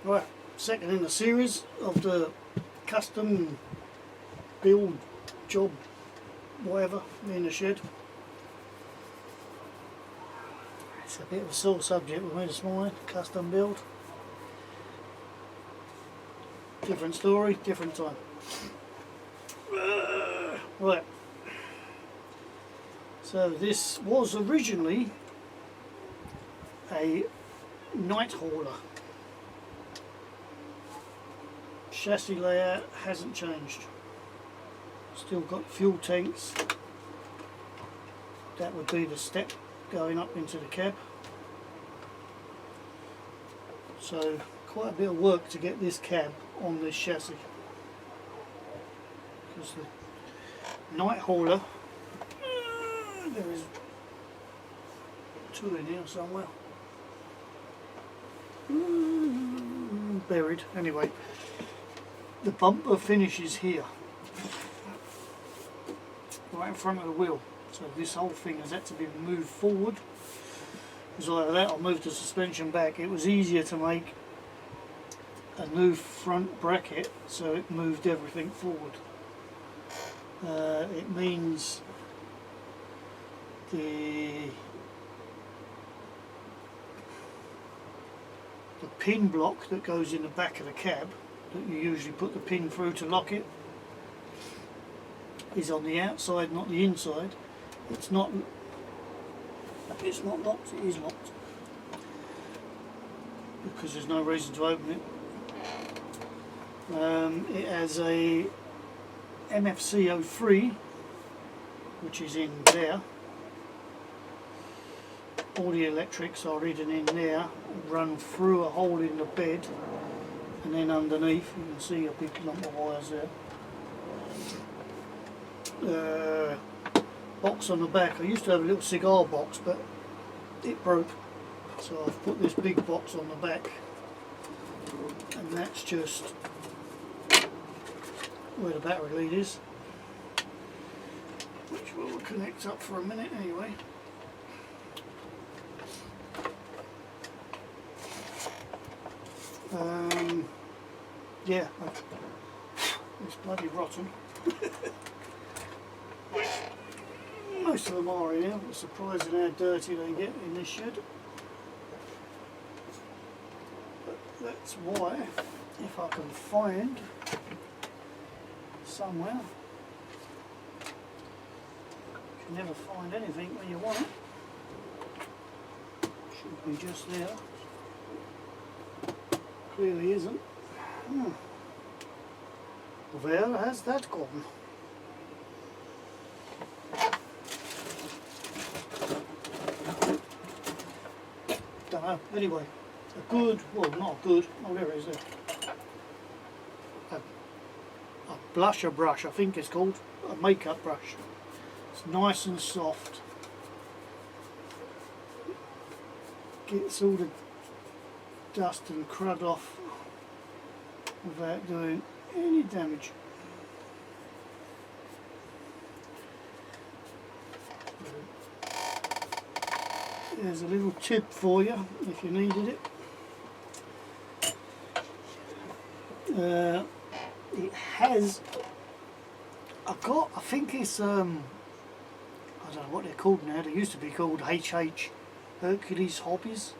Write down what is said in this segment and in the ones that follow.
Right, second in the series of the custom build job, whatever, in the shed. It's a bit of a sore subject with me this morning, custom build. Different story, different time. Right, so this was originally a night hauler. Chassis layout hasn't changed. Still got fuel tanks. That would be the step going up into the cab. So quite a bit of work to get this cab on this chassis. Because the night hauler, there is two in here somewhere. Buried. Anyway, the bumper finishes here, right in front of the wheel. So this whole thing has had to be moved forward. Because either that or move the suspension back. It was easier to make a new front bracket so it moved everything forward. It means the pin block that goes in the back of the cab, that you usually put the pin through to lock it, is on the outside, not the inside. It's not locked, it is locked, because there's no reason to open it. It has a MFC 03, which is in there. All the electrics are hidden in there, run through a hole in the bed, and then underneath you can see a big lump of wires there. Box on the back. I used to have a little cigar box, but it broke, so I've put this big box on the back, and that's just where the battery lead is, which we'll connect up for a minute anyway. Yeah, it's bloody rotten. Most of them are in here. It's surprising how dirty they get in this shed. But that's why, if I can find somewhere, you can never find anything when you want it. Should be just there. Clearly isn't. Where has that gone? Don't know. Anyway, a good, well, not good, oh there it is there. A blusher brush, I think it's called, a makeup brush. It's nice and soft. Gets all the dust and crud off without doing any damage. There's a little tip for you if you needed it. It has, I think it's, I don't know what they're called now, they used to be called HH Hercules Hobbies.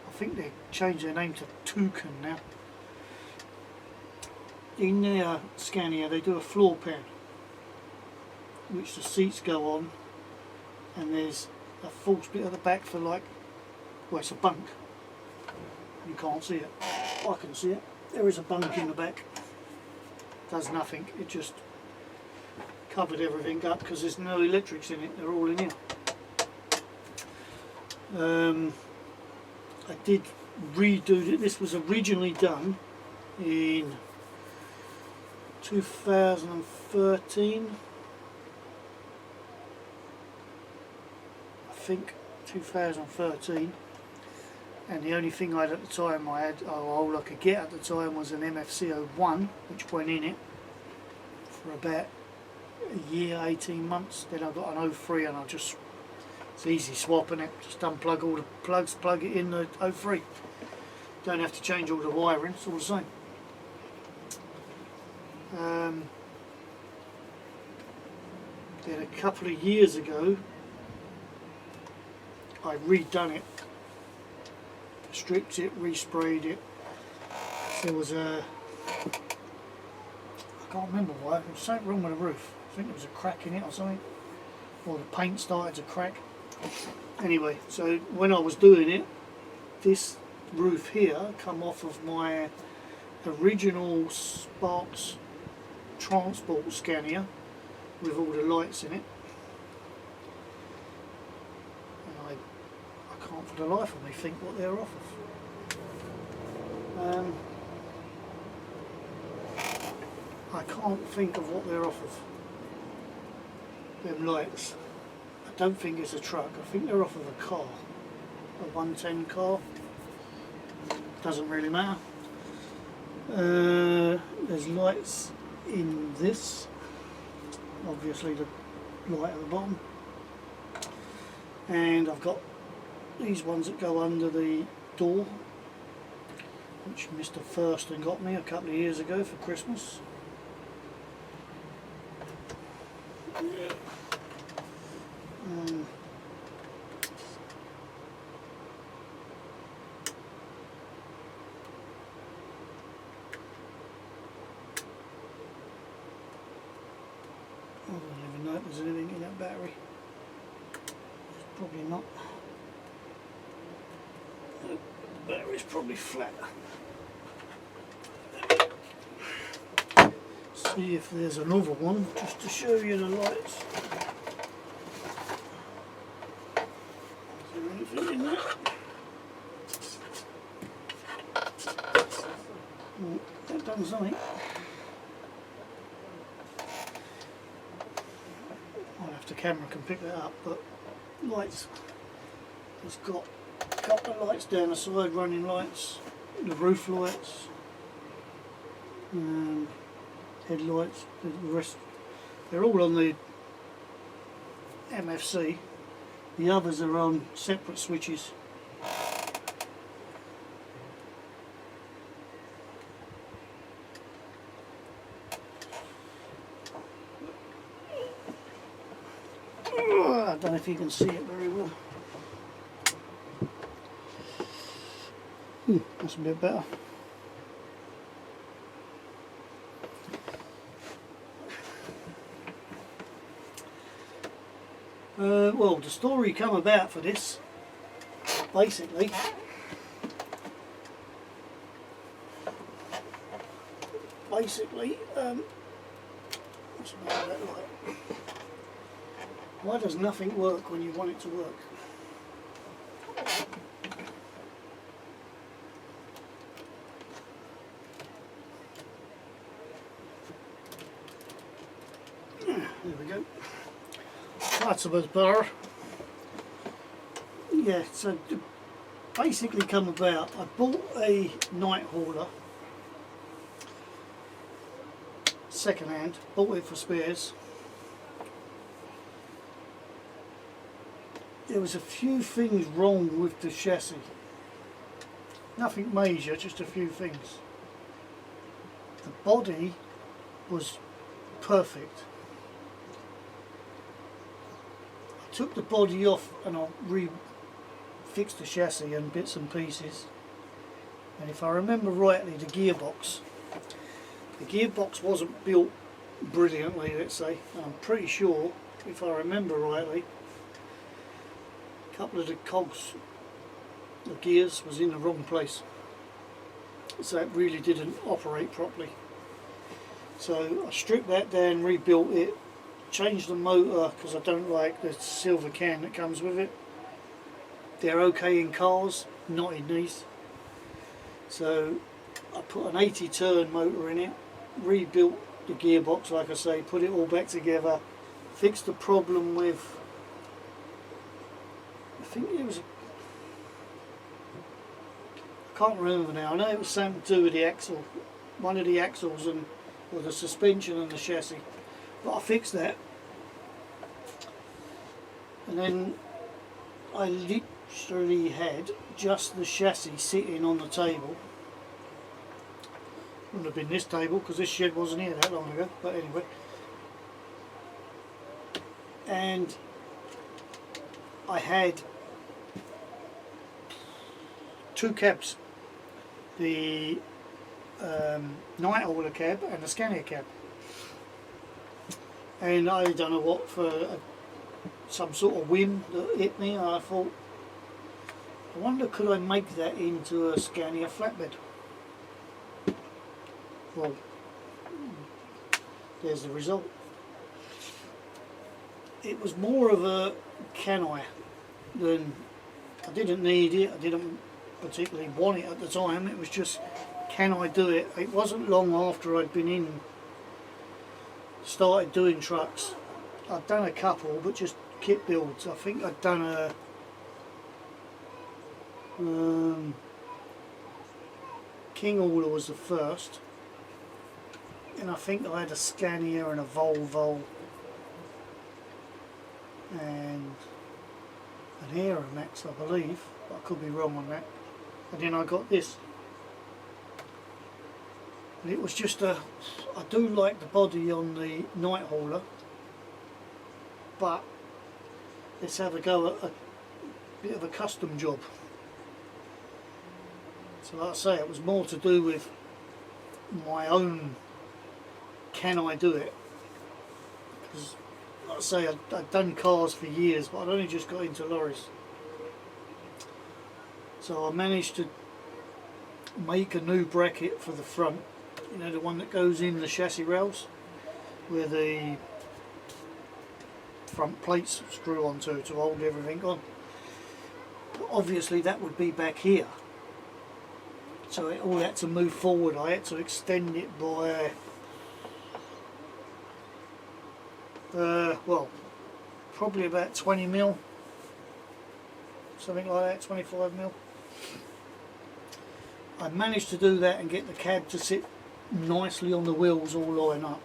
I think they changed their name to Toucan now. In their Scania they do a floor pan, which the seats go on, and there's a false bit at the back for like, well, it's a bunk. You can't see it. I can see it. There is a bunk in the back. Does nothing. It just covered everything up because there's no electrics in it. They're all in here. I did redo it. This was originally done in 2013. I think 2013, and the only thing I had at the time all I could get at the time was an MFC 01, which went in it for about a year, 18 months. Then I got an 03, and it's easy swapping it, just unplug all the plugs, plug it in the 03. Don't have to change all the wiring, it's all the same. Then a couple of years ago I redone it, stripped it, resprayed it. There was a, I can't remember why, there was something wrong with the roof. I think there was a crack in it or something, or the paint started to crack. Anyway, so when I was doing it, this roof here come off of my original Sparks Transport Scania with all the lights in it, and I can't for the life of me think what they're off of. I can't think of what they're off of, them lights. I don't think it's a truck, I think they're off of a car, a 110 car, doesn't really matter. There's lights in this, obviously the light at the bottom, and I've got these ones that go under the door, which Mr. Thurston got me a couple of years ago for Christmas. I don't even know if there's anything in that battery. There's probably not. The battery's probably flat. See if there's another one, just to show you the lights. Is there anything in there? Oh, that done something. I'll have the camera can pick that up, but lights. It's got a couple of lights down the side, running lights, the roof lights, headlights, the rest. They're all on the MFC. The others are on separate switches. I don't know if you can see it very well. That's a bit better. Well, the story come about for this, basically, what's the matter with that light? Why does nothing work when you want it to work? There we go. That's a bit better. Yeah, so basically come about, I bought a night hauler, second hand, bought it for spares. There was a few things wrong with the chassis. Nothing major, just a few things. The body was perfect. I took the body off and I fixed the chassis and bits and pieces. And if I remember rightly, the gearbox wasn't built brilliantly, let's say. I'm pretty sure, if I remember rightly, a couple of the cogs, the gears, was in the wrong place, so it really didn't operate properly. So I stripped that down, rebuilt it, changed the motor because I don't like the silver can that comes with it. They're okay in cars, not in these. So I put an 80 turn motor in it, rebuilt the gearbox, like I say, put it all back together, fixed the problem with, I think it was, I can't remember now, I know it was something to do with the axle, one of the axles, and or the suspension and the chassis, but I fixed that. And then I literally had just the chassis sitting on the table. Wouldn't have been this table because this shed wasn't here that long ago, but anyway. And I had two cabs, the night hauler cab and the Scania cab, and I don't know what, for some sort of whim that hit me, I thought, I wonder could I make that into a Scania flatbed. Well, there's the result. It was more of a can I than, I didn't need it, I didn't particularly want it at the time, it was just can I do it. It wasn't long after I'd been started doing trucks. I'd done a couple, but just kit builds. I think I'd done a King Hauler was the first, and I think I had a Scania and a Volvo and an Aeromax, I believe, but I could be wrong on that. And then I got this, and it was just a, I do like the body on the night hauler, but let's have a go at a bit of a custom job. So like I say, it was more to do with my own, can I do it? Because like I say, I'd done cars for years, but I'd only just got into lorries. So I managed to make a new bracket for the front, you know, the one that goes in the chassis rails, where the front plates screw onto to hold everything on. But obviously that would be back here, so it all had to move forward. I had to extend it by well, probably about 20 mil, something like that, 25 mil. I managed to do that and get the cab to sit nicely on the wheels, all line up.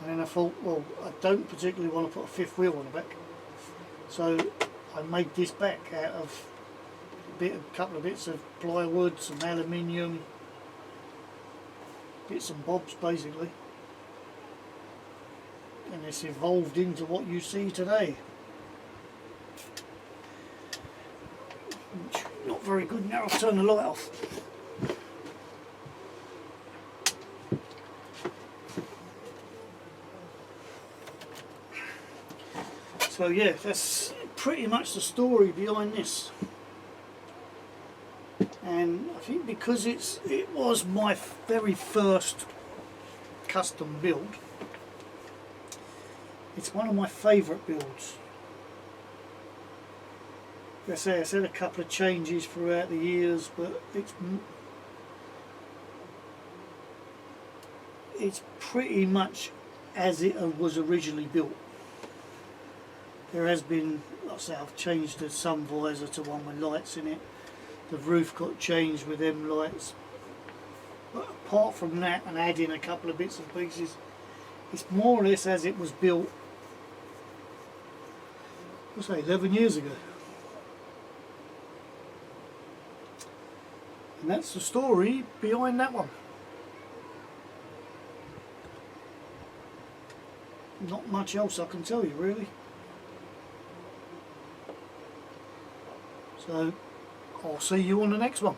And then I thought, well, I don't particularly want to put a fifth wheel on the back, so I made this back out of a couple of bits of plywood, some aluminium, bits and bobs basically, and it's evolved into what you see today. Not very good. Now I'll turn the light off. So yeah, that's pretty much the story behind this. And I think because it was my very first custom build, it's one of my favourite builds. Like I say, I said a couple of changes throughout the years, but it's pretty much as it was originally built. There has been, like I say, I've changed the sun visor to one with lights in it. The roof got changed with them lights. But apart from that, and adding a couple of bits and pieces, it's more or less as it was built, I'll say 11 years ago. And that's the story behind that one. Not much else I can tell you really. So I'll see you on the next one.